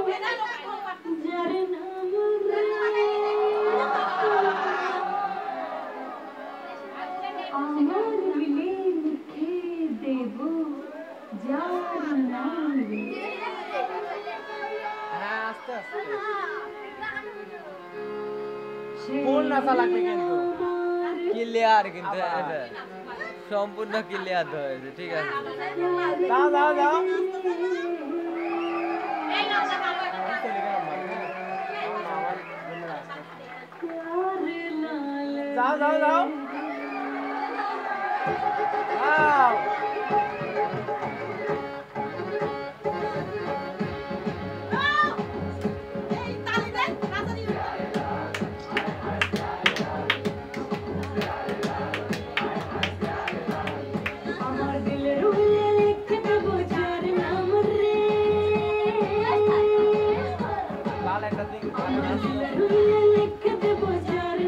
যার নাম আমার দিলে লিখে দেব যার নাম হ্যাঁ আস্তে আস্তে ফুল নাচা লাগবে কিন্তু ক্লিয়ার কিন্তু এটা সম্পূর্ণ ক্লিয়ার হয়েছে ঠিক আছে দাও দাও দাও যাও যাও যাও Hallelujah.